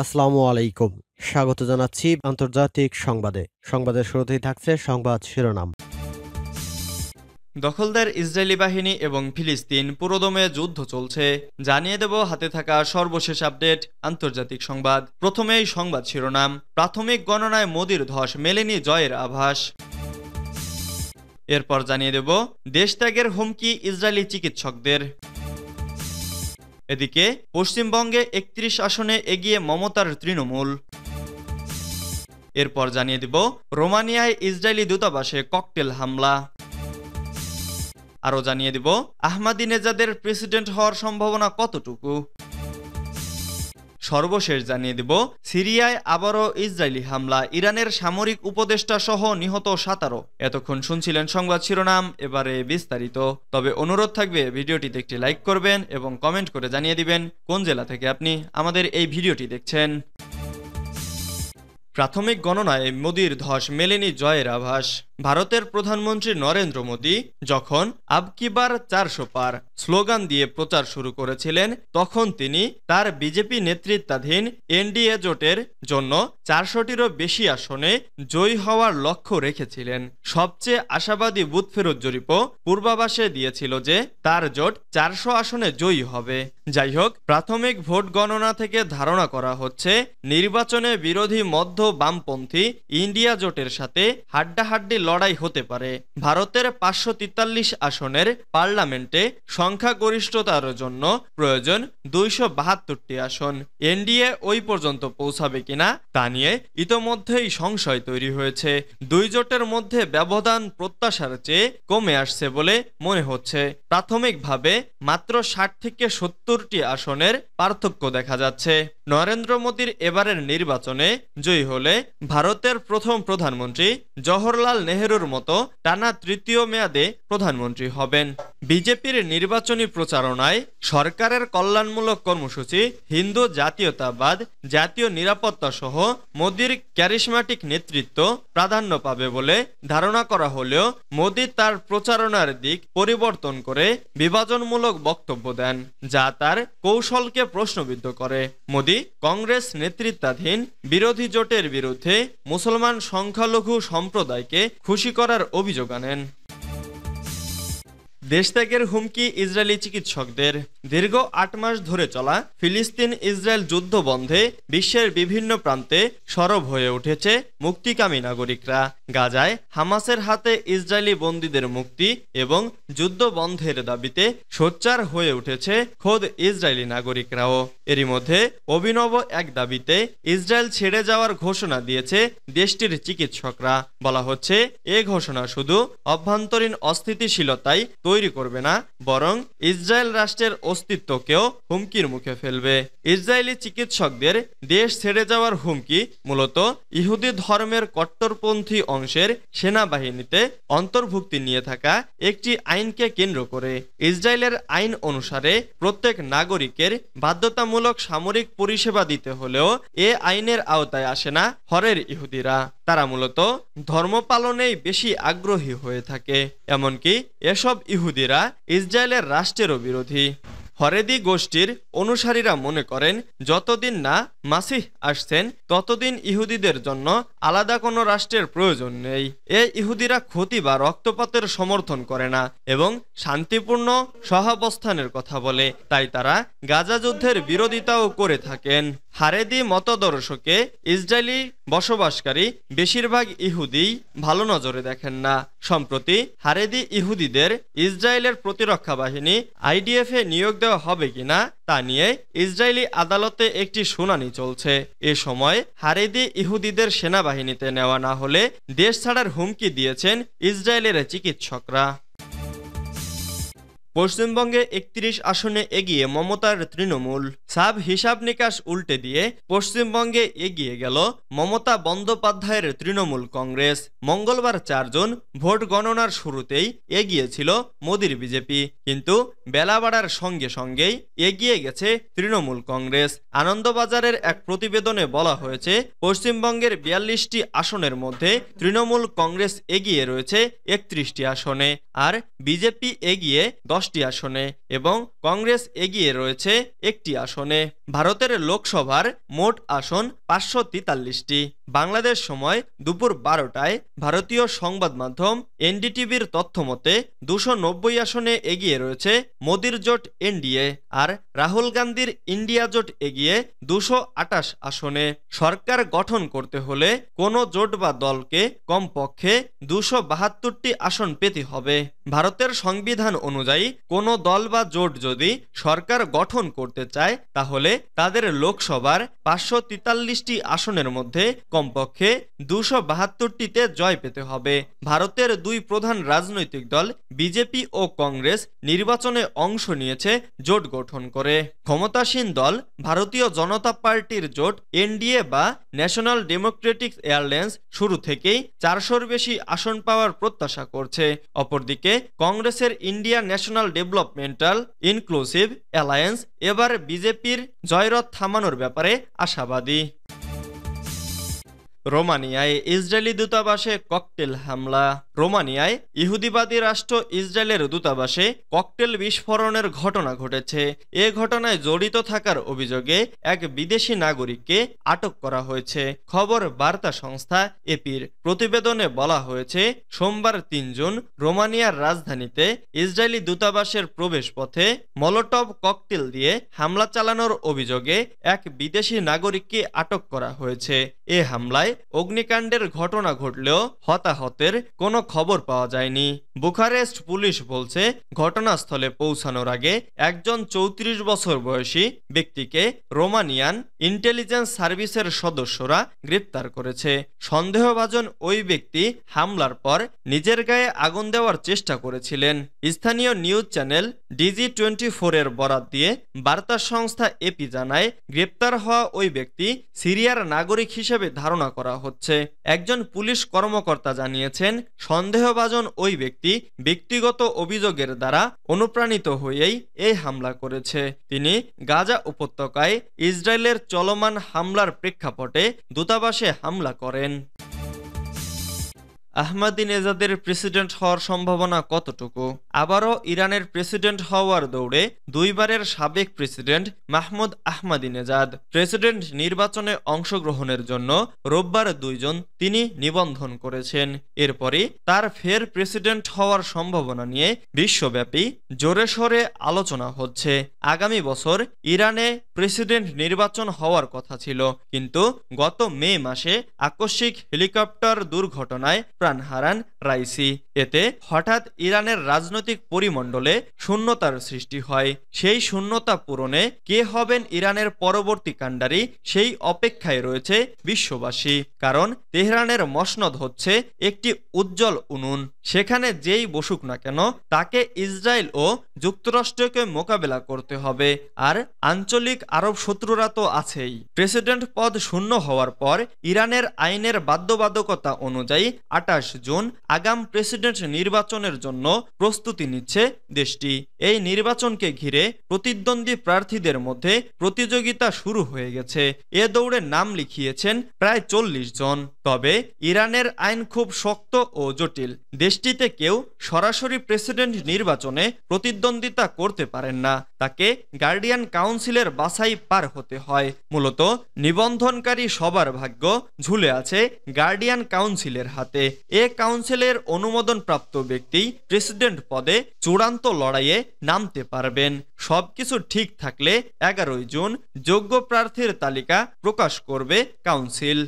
আসসালামু আলাইকুম। স্বাগত জানাচ্ছি আন্তর্জাতিক সংবাদে। সংবাদের শুরুতেই থাকছে সংবাদ শিরোনাম। দখলদার ইসরায়েলি বাহিনী এবং ফিলিস্তিন পুরোদমে যুদ্ধ চলছে, জানিয়ে দেব হাতে থাকা সর্বশেষ আপডেট আন্তর্জাতিক সংবাদ। প্রথমেই সংবাদ শিরোনাম। প্রাথমিক গণনায় মোদির ধস মেলেনি জয়ের আভাস। এরপর জানিয়ে দেব দেশত্যাগের হুমকি ইসরায়েলি চিকিৎসকদের। এদিকে পশ্চিমবঙ্গে ৩১ আসনে এগিয়ে মমতার তৃণমূল। এরপর জানিয়ে দেব রোমানিয়ায় ইসরায়েলি দূতাবাসে ককটেল হামলা। আরও জানিয়ে দেব আহমাদিনেজাদের প্রেসিডেন্ট হওয়ার সম্ভাবনা কতটুকু। সর্বশেষ জানিয়ে দেব সিরিয়ায় আবারও ইসরায়েলি হামলা, ইরানের সামরিক উপদেষ্টা সহ নিহত ১৭। এতক্ষণ শুনছিলেন সংবাদ শিরোনাম, এবারে বিস্তারিত। তবে অনুরোধ থাকবে ভিডিওটিতে একটি লাইক করবেন এবং কমেন্ট করে জানিয়ে দিবেন কোন জেলা থেকে আপনি আমাদের এই ভিডিওটি দেখছেন। প্রাথমিক গণনায় মোদির ধস মেলেনি জয়ের আভাস। ভারতের প্রধানমন্ত্রী নরেন্দ্র মোদী যখন আব কি বার ৪০০ পার স্লোগান দিয়ে প্রচার শুরু করেছিলেন, তখন তিনি তার বিজেপি নেতৃত্বাধীন এনডিএ জোটের জন্য ৪০০টিরও বেশি আসনে জয়ী হওয়ার লক্ষ্য রেখেছিলেন। সবচেয়ে আশাবাদী বুথ ফেরত জরিপও পূর্বাভাসে দিয়েছিল যে তার জোট ৪০০ আসনে জয়ী হবে। যাই হোক, প্রাথমিক ভোট গণনা থেকে ধারণা করা হচ্ছে নির্বাচনে বিরোধী মধ্য বামপন্থী ইন্ডিয়া জোটের সাথে হাড্ডাহাড্ডি লড়াই হতে পারে। ভারতের ৫৪৩ আসনের পার্লামেন্টে সংখ্যাগরিষ্ঠতার জন্য প্রয়োজন ২৭২টি আসন। এনডিএ ওই পর্যন্ত পৌঁছাবে কিনা তা নিয়ে ইতোমধ্যেই সংশয় তৈরি হয়েছে। দুই জোটের মধ্যে ব্যবধান প্রত্যাশার চেয়ে কমে আসছে বলে মনে হচ্ছে। প্রাথমিকভাবে মাত্র ৬০ থেকে ৭০টি আসনের পার্থক্য দেখা যাচ্ছে। নরেন্দ্র মোদীর এবারের নির্বাচনে জয়ী হলে ভারতের প্রথম প্রধানমন্ত্রী জওহরলাল নেহেরুর মতো টানা তৃতীয় মেয়াদে প্রধানমন্ত্রী হবেন। বিজেপির নির্বাচনী প্রচারণায় সরকারের কল্যাণমূলক কর্মসূচি, হিন্দু জাতীয়তাবাদ, জাতীয় নিরাপত্তা সহ মোদীর ক্যারিসম্যাটিক নেতৃত্ব প্রাধান্য পাবে বলে ধারণা করা হলেও মোদী তার প্রচারণার দিক পরিবর্তন করে বিভাজনমূলক বক্তব্য দেন, যা তার কৌশলকে প্রশ্নবিদ্ধ করে। মোদী কংগ্রেস নেতৃত্বাধীন বিরোধী জোটের বিরুদ্ধে মুসলমান সংখ্যালঘু সম্প্রদায়কে খুশি করার অভিযোগ আনেন। দেশত্যাগের হুমকি ইসরায়েলি চিকিৎসকদের। দীর্ঘ ৮ মাস ধরে চলা ফিলিস্তিন ইসরায়েল যুদ্ধ বন্ধে বিশ্বের বিভিন্ন প্রান্তে সরব হয়ে উঠেছে মুক্তিকামী নাগরিকরা। গাজায় হামাসের হাতে ইসরায়েলি বন্দীদের মুক্তি এবং যুদ্ধ বন্ধের দাবিতে সোচ্চার হয়ে উঠেছে খোদ ইসরায়েলি নাগরিকরাও। এরই মধ্যে অভিনব এক দাবিতে ইসরায়েল ছেড়ে যাওয়ার ঘোষণা দিয়েছে দেশটির চিকিৎসকরা। বলা হচ্ছে, এ ঘোষণা শুধু অভ্যন্তরীণ অস্থিতিশীলতাই তৈরি করবে না, বরং ইসরায়েল রাষ্ট্রের অস্তিত্বকেও হুমকির মুখে ফেলবে। ইসরায়েলি চিকিৎসকদের দেশ ছেড়ে যাওয়ার হুমকি মূলত ইহুদি ধর্মের কট্টরপন্থী অংশের সেনাবাহিনীতে অন্তর্ভুক্তি নিয়ে থাকা একটি আইনকে কেন্দ্র করে। ইসরায়েলের আইন অনুসারে প্রত্যেক নাগরিকের বাধ্যতামূলক সামরিক পরিষেবা দিতে হলেও এ আইনের আওতায় আসে না হরের ইহুদিরা। তারা মূলত ধর্ম পালনেই বেশি আগ্রহী হয়ে থাকে। এমনকি এসব ইহুদিরা ইসরায়েলের রাষ্ট্রেরও বিরোধী। হরেদি গোষ্ঠীর অনুসারীরা মনে করেন, যতদিন না মাসিহ আসছেন ততদিন ইহুদিদের জন্য আলাদা কোনো রাষ্ট্রের প্রয়োজন নেই। ইহুদিরা ক্ষতি বা রক্তপাতের সমর্থন করে না এবং শান্তিপূর্ণ সহাবস্থানের কথা বলে, তাই তারা গাজা যুদ্ধের বিরোধিতাও করে থাকেন। হারেদি মতাদর্শকে ইসরায়েলি বসবাসকারী বেশিরভাগ ইহুদি ভালো নজরে দেখেন না। সম্প্রতি হারেদি ইহুদিদের ইসরায়েলের প্রতিরক্ষা বাহিনী আইডিএফ এ নিয়োগ দেওয়া হবে কিনা তা নিয়ে ইসরায়েলি আদালতে একটি শুনানি চলছে। এ সময় হারেদি ইহুদিদের সেনাবাহিনীতে নেওয়া না হলে দেশ ছাড়ার হুমকি দিয়েছেন ইসরায়েলের চিকিৎসকরা। পশ্চিমবঙ্গে ৩১ আসনে এগিয়ে মমতার তৃণমূল। সাব হিসাব নিকাশ উল্টে দিয়ে পশ্চিমবঙ্গে এগিয়ে গেল মমতা বন্দ্যোপাধ্যায়ের তৃণমূল কংগ্রেস। মঙ্গলবার ৪ জুন ভোট গণনার শুরুতেই এগিয়েছিল মোদীর বিজেপি, কিন্তু বেলা বাড়ার সঙ্গে সঙ্গেই এগিয়ে গেছে তৃণমূল কংগ্রেস। আনন্দবাজারের এক প্রতিবেদনে বলা হয়েছে, পশ্চিমবঙ্গের ৪২টি আসনের মধ্যে তৃণমূল কংগ্রেস এগিয়ে রয়েছে ৩১টি আসনে, আর বিজেপি এগিয়ে 10 10টি আসনে এবং কংগ্রেস এগিয়ে রয়েছে 1টি আসনে। ভারতের লোকসভার মোট আসন 543টি। বাংলাদেশ সময় দুপুর 12টায় ভারতীয় সংবাদ মাধ্যম এনডিটিভির তথ্যমতে 290 আসনে এগিয়ে রয়েছে মোদির জোট এনডিএ, আর রাহুল গান্ধীর ইন্ডিয়া জোট এগিয়ে 228 আসনে। সরকার গঠন করতে হলে কোনো জোট বা দলকে কমপক্ষে 272টি আসন পেতে হবে। ভারতের সংবিধান অনুযায়ী কোনো দল বা জোট যদি সরকার গঠন করতে চায় তাহলে তাদের লোকসভার 543টি আসনের মধ্যে কমপক্ষে 272টিতে জয় পেতে হবে। ভারতের দুই প্রধান রাজনৈতিক দল বিজেপি ও কংগ্রেস নির্বাচনে অংশ নিয়েছে জোট গঠন করে। ক্ষমতাসীন দল ভারতীয় জনতা পার্টির জোট এনডিএ বা ন্যাশনাল ডেমোক্রেটিক অ্যালায়েন্স শুরু থেকেই 400-র বেশি আসন পাওয়ার প্রত্যাশা করছে। অপরদিকে কংগ্রেসের India national developmental inclusive alliance এবার বিজেপির জয়রথ থামানোর ব্যাপারে আশাবাদী। রোমানিয়ায় ইসরায়েলি দূতাবাসে ককটেল হামলা। রোমানিয়ায় ইহুদিবাদী রাষ্ট্র ইসরায়েলের দূতাবাসে ককটেল বিস্ফোরণের ঘটনা ঘটেছে। এ ঘটনায় জড়িত থাকার অভিযোগে এক বিদেশি নাগরিককে আটক করা হয়েছে। খবর বার্তা সংস্থা এপির প্রতিবেদনে বলা হয়েছে, সোমবার 3 জুন রোমানিয়ার রাজধানীতে ইসরায়েলি দূতাবাসের প্রবেশপথে মলোটভ ককটেল দিয়ে হামলা চালানোর অভিযোগে এক বিদেশি নাগরিককে আটক করা হয়েছে। এ হামলায় অগ্নিকাণ্ডের ঘটনা ঘটলেও হতাহতের কোনো খবর পাওয়া যায়নি। বুখারেস্ট পুলিশ বলছে, ঘটনাস্থলে পৌঁছানোর আগে একজন 34 বছর বয়সী ব্যক্তিকে রোমানিয়ান ইন্টেলিজেন্স সার্ভিসের সদস্যরা গ্রেপ্তার করেছে। সন্দেহভাজন ওই ব্যক্তি হামলার পর নিজের গায়ে আগুন দেওয়ার চেষ্টা করেছিলেন। স্থানীয় নিউজ চ্যানেল DG24 এর বরাত দিয়ে বার্তা সংস্থা এপি জানায়, গ্রেপ্তার হওয়া ওই ব্যক্তি সিরিয়ার নাগরিক হিসেবে ধারণা করা হচ্ছে। একজন পুলিশ কর্মকর্তা জানিয়েছেন, সন্দেহভাজন ওই ব্যক্তি ব্যক্তিগত অভিযোগের দ্বারা অনুপ্রাণিত হয়েই এই হামলা করেছে। তিনি গাজা উপত্যকায় ইসরায়েলের চলমান হামলার প্রেক্ষাপটে দূতাবাসে হামলা করেন। আহমাদিনেজাদের প্রেসিডেন্ট হওয়ার সম্ভাবনা কতটুকু? আবারও ইরানের প্রেসিডেন্ট হওয়ার দৌড়ে দুইবারের সাবেক প্রেসিডেন্ট মাহমুদ আহমাদিনেজাদ। প্রেসিডেন্ট নির্বাচনে অংশগ্রহণের জন্য রোববার 2 জন তিনি নিবন্ধন করেছেন। এরপরই তার ফের প্রেসিডেন্ট হওয়ার সম্ভাবনা নিয়ে বিশ্বব্যাপী জোরে সোরে আলোচনা হচ্ছে। আগামী বছর ইরানে প্রেসিডেন্ট নির্বাচন হওয়ার কথা ছিল, কিন্তু গত মে মাসে আকস্মিক হেলিকপ্টার দুর্ঘটনায় প্রাণ হারান রাইসি। এতে হঠাৎ ইরানের রাজনৈতিক পরিমণ্ডলে শূন্যতার সৃষ্টি হয়। সেই শূন্যতা পূরণে কে হবেন ইরানের পরবর্তী কাণ্ডারি, সেই অপেক্ষায় রয়েছে বিশ্ববাসী। কারণ তেহরানের মসনদ হচ্ছে একটি উজ্জ্বল উনুন। সেখানে যেই বসুক না কেন তাকে ইসরায়েল ও যুক্তরাষ্ট্রকে মোকাবেলা করতে হবে। আর আঞ্চলিক আরব শত্রুরা তো আছেই। প্রেসিডেন্ট পদ শূন্য হওয়ার পর ইরানের আইনের বাধ্যবাধকতা অনুযায়ী 28 জুন আগাম প্রেসিডেন্ট নির্বাচনের জন্য প্রস্তুতি নিচ্ছে দেশটি। এই নির্বাচনকে ঘিরে প্রতিদ্বন্দ্বী প্রার্থীদের মধ্যে প্রতিযোগিতা শুরু হয়ে গেছে। এ দৌড়ে নাম লিখিয়েছেন প্রায় 40 জন। তবে ইরানের আইন খুব শক্ত ও জটিল। দেশটিতে কেউ সরাসরি প্রেসিডেন্ট নির্বাচনে প্রতিদ্বন্দ্বিতা করতে পারেন না। তাকে গার্ডিয়ান কাউন্সিলের বাছাই পার হতে হয়। মূলত নিবন্ধনকারী সবার ভাগ্য ঝুলে আছে গার্ডিয়ান কাউন্সিলের হাতে। এ কাউন্সিলের অনুমোদনপ্রাপ্ত ব্যক্তি প্রেসিডেন্ট পদে চূড়ান্ত লড়াইয়ে নামতে পারবেন। সবকিছু ঠিক থাকলে 11 জুন যোগ্য প্রার্থীর তালিকা প্রকাশ করবে কাউন্সিল।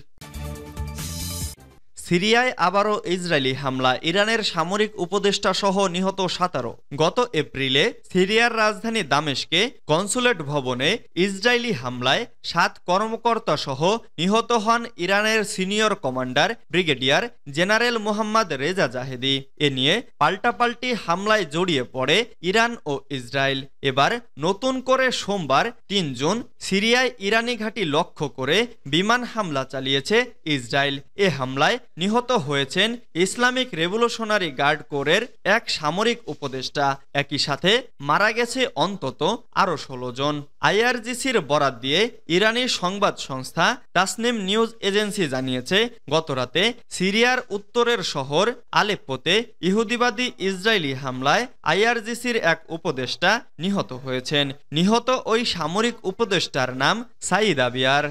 সিরিয়ায় আবারও ইসরায়েলি হামলা, ইরানের সামরিক উপদেষ্টা সহ নিহত 17। গত এপ্রিলে সিরিয়ার রাজধানী দামেস্কে কনসুলেট ভবনে ইসরায়েলি হামলায় 7 কর্মকর্তা সহ নিহত হন ইরানের senior commander brigadier general Mohammad Reza Zahedi. এ নিয়ে পাল্টাপাল্টি হামলায় জড়িয়ে পড়ে ইরান ও ইসরায়েল। এবার নতুন করে সোমবার ৩ জুন সিরিয়ায় ইরানি ঘাঁটি লক্ষ্য করে বিমান হামলা চালিয়েছে ইসরায়েল। এ হামলায় নিহত হয়েছেন ইসলামিক রেভলিউশনারি গার্ড কোরের এক সামরিক উপদেষ্টা। একই সাথে মারা গেছে অন্তত আরও ১৬ জন। আইআরজিসির বরাত দিয়ে ইরানি সংবাদ সংস্থা তাসনিম নিউজ এজেন্সি জানিয়েছে, গতরাতে সিরিয়ার উত্তরের শহর আলেপ্পোতে ইহুদিবাদী ইসরায়েলি হামলায় আইআরজিসির এক উপদেষ্টা নিহত হয়েছেন। নিহত ওই সামরিক উপদেষ্টার নাম সাইদ আবিয়ার।